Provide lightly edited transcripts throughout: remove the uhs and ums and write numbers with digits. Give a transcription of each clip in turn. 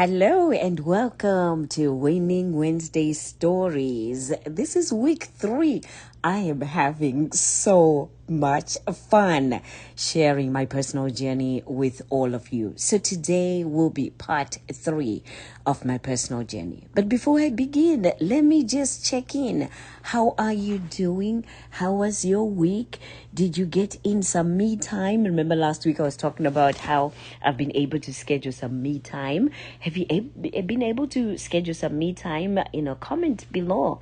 Hello and welcome to Winning Wednesday Stories. This is week 3. I am having so much fun sharing my personal journey with all of you. So today will be part 3 of my personal journey. But before I begin, let me just check in. How are you doing? How was your week? Did you get in some me time? Remember last week I was talking about how I've been able to schedule some me time. Have you been able to schedule some me time? Comment below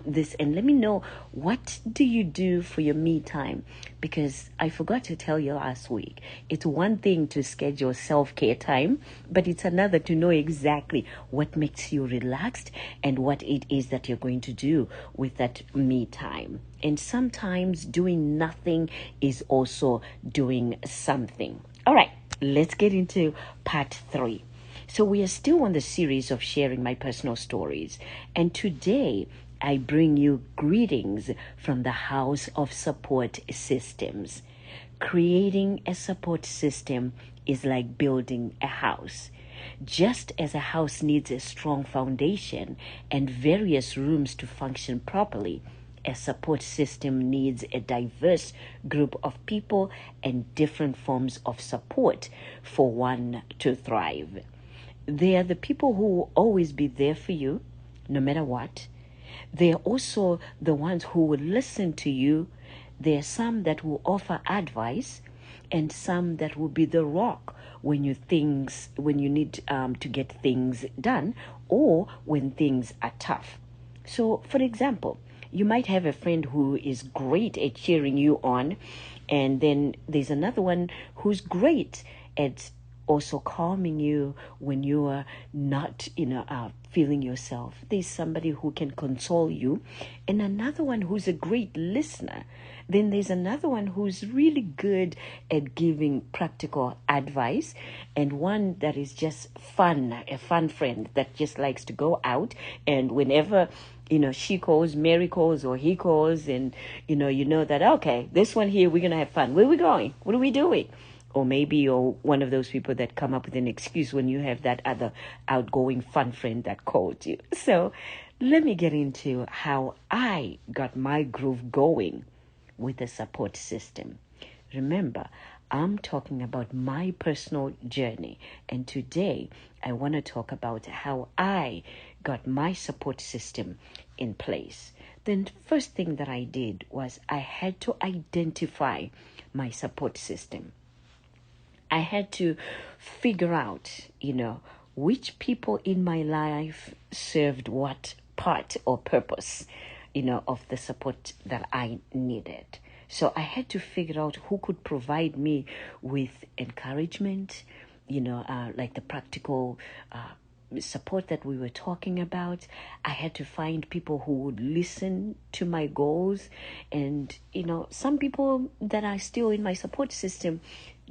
this and let me know, what do you do for your me time? Because I forgot to tell you last week, it's one thing to schedule self-care time, but it's another to know exactly what makes you relaxed and what it is that you're going to do with that me time. And sometimes doing nothing is also doing something. All right, let's get into part 3. So we are still on the series of sharing my personal stories, and today I bring you greetings from the House of Support Systems. Creating a support system is like building a house. Just as a house needs a strong foundation and various rooms to function properly, a support system needs a diverse group of people and different forms of support for one to thrive. They are the people who will always be there for you, no matter what. They are also the ones who will listen to you. There are some that will offer advice, and some that will be the rock when you need to get things done, or when things are tough. So, for example, you might have a friend who is great at cheering you on, and then there's another one who's great at also calming you when you are not feeling yourself. There's somebody who can console you, and another one who's a great listener. Then there's another one who's really good at giving practical advice, and one that is just fun, a fun friend that just likes to go out, and whenever she calls, Mary calls, or he calls, and you know that, okay, this one here, we're gonna have fun. Where are we going? What are we doing? Or maybe you're one of those people that come up with an excuse when you have that other outgoing fun friend that called you. So let me get into how I got my groove going with a support system. Remember, I'm talking about my personal journey. And today I want to talk about how I got my support system in place. Then the first thing that I did was I had to identify my support system. I had to figure out, which people in my life served what part or purpose, of the support that I needed. So I had to figure out who could provide me with encouragement, like the practical support that we were talking about. I had to find people who would listen to my goals. And, some people that are still in my support system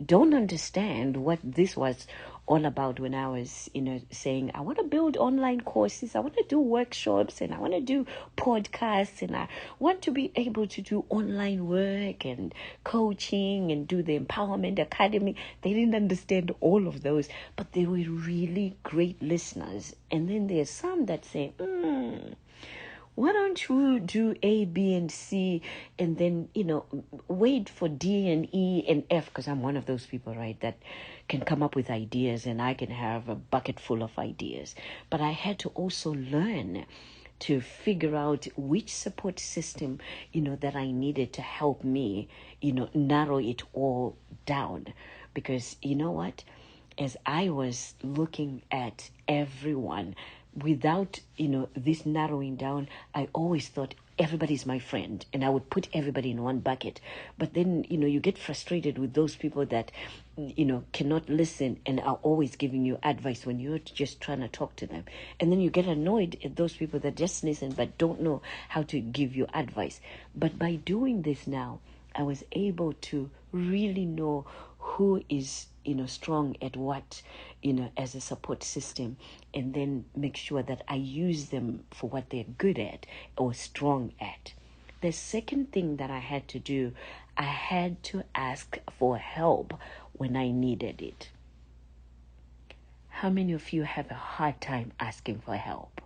don't understand what this was all about when I was, saying, I want to build online courses, I want to do workshops, and I want to do podcasts, and I want to be able to do online work and coaching and do the Empowerment Academy. They didn't understand all of those, but they were really great listeners. And then there's some that say, why don't you do A, B, and C, and then, wait for D and E and F, because I'm one of those people, right, that can come up with ideas, and I can have a bucket full of ideas. But I had to also learn to figure out which support system, that I needed to help me, narrow it all down. Because you know what? As I was looking at everyone, without, this narrowing down, I always thought everybody's my friend, and I would put everybody in one bucket. But then, you get frustrated with those people that, cannot listen and are always giving you advice when you're just trying to talk to them. And then you get annoyed at those people that just listen but don't know how to give you advice. But by doing this now, I was able to really know who is, strong at what, as a support system, and then make sure that I use them for what they're good at or strong at. The second thing that I had to do, I had to ask for help when I needed it. How many of you have a hard time asking for help?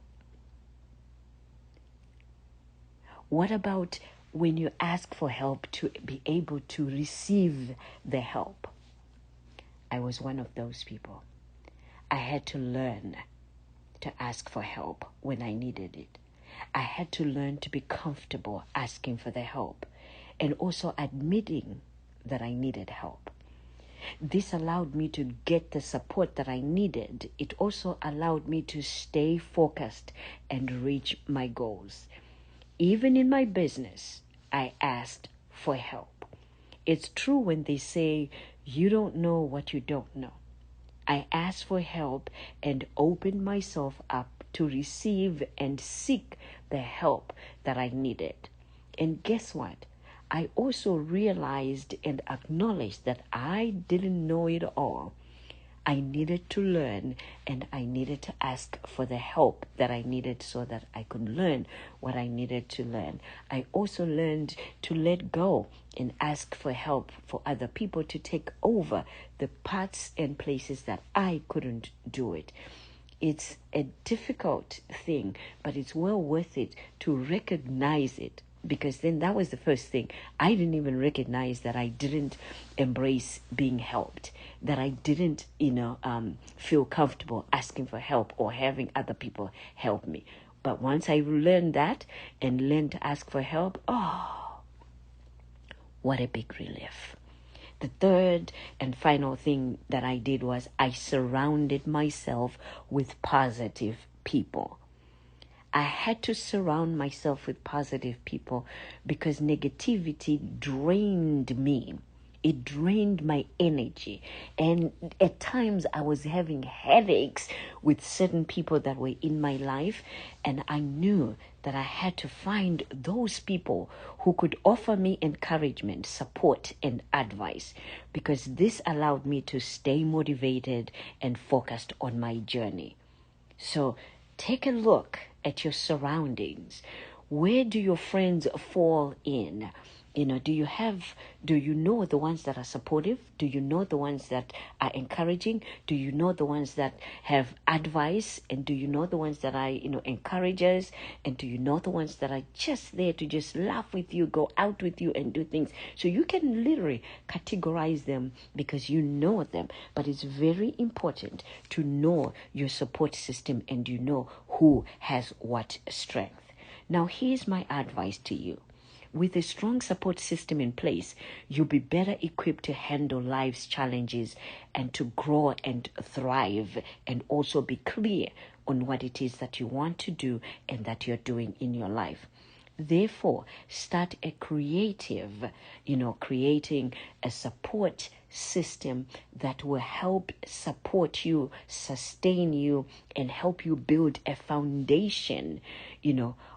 What about when you ask for help to be able to receive the help? I was one of those people. I had to learn to ask for help when I needed it. I had to learn to be comfortable asking for the help and also admitting that I needed help. This allowed me to get the support that I needed. It also allowed me to stay focused and reach my goals. Even in my business, I asked for help. It's true when they say, you don't know what you don't know. I asked for help and opened myself up to receive and seek the help that I needed. And guess what? I also realized and acknowledged that I didn't know it all. I needed to learn, and I needed to ask for the help that I needed so that I could learn what I needed to learn. I also learned to let go and ask for help for other people to take over the parts and places that I couldn't do it. It's a difficult thing, but it's well worth it to recognize it. Because then that was the first thing. I didn't even recognize that I didn't embrace being helped, that I didn't, feel comfortable asking for help or having other people help me. But once I learned that and learned to ask for help, what a big relief. The third and final thing that I did was I surrounded myself with positive people. I had to surround myself with positive people because negativity drained me. It drained my energy. And at times I was having headaches with certain people that were in my life. And I knew that I had to find those people who could offer me encouragement, support, and advice, because this allowed me to stay motivated and focused on my journey. So take a look at your surroundings. Where do your friends fall in? Do you know the ones that are supportive? Do you know the ones that are encouraging? Do you know the ones that have advice? And do you know the ones that are, encouragers? And do you know the ones that are just there to just laugh with you, go out with you and do things? So you can literally categorize them because you know them. But it's very important to know your support system and you know who has what strength. Now, here's my advice to you. With a strong support system in place, you'll be better equipped to handle life's challenges and to grow and thrive, and also be clear on what it is that you want to do and that you're doing in your life. Therefore, start a creating a support system that will help support you, sustain you, and help you build a foundation,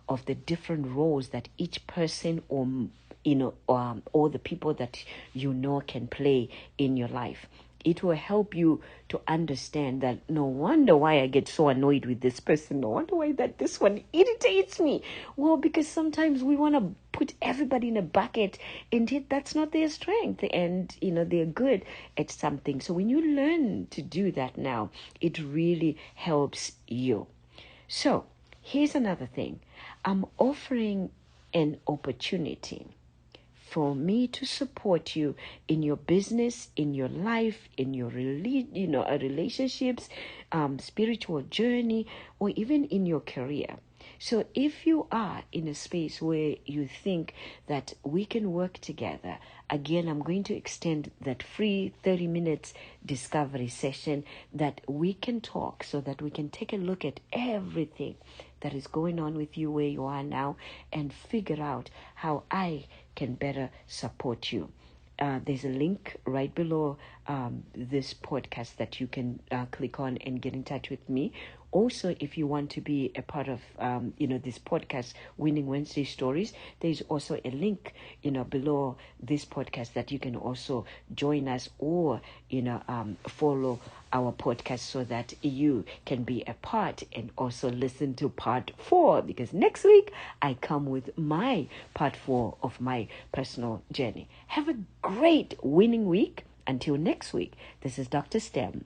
of the different roles that each person or the people that can play in your life. It will help you to understand that no wonder why I get so annoyed with this person. No wonder why that this one irritates me. Well, because sometimes we want to put everybody in a bucket, and yet that's not their strength. And, they're good at something. So when you learn to do that now, it really helps you. So here's another thing. I'm offering an opportunity for me to support you in your business, in your life, in your relationships, spiritual journey, or even in your career. So if you are in a space where you think that we can work together, again, I'm going to extend that free 30 minutes discovery session that we can talk so that we can take a look at everything that is going on with you where you are now and figure out how I can better support you. There's a link right below this podcast that you can click on and get in touch with me. Also, if you want to be a part of, this podcast, Winning Wednesday Stories, there's also a link, below this podcast that you can also join us or, follow our podcast so that you can be a part and also listen to part 4, because next week I come with my part 4 of my personal journey. Have a great winning week. Until next week, this is DrStem.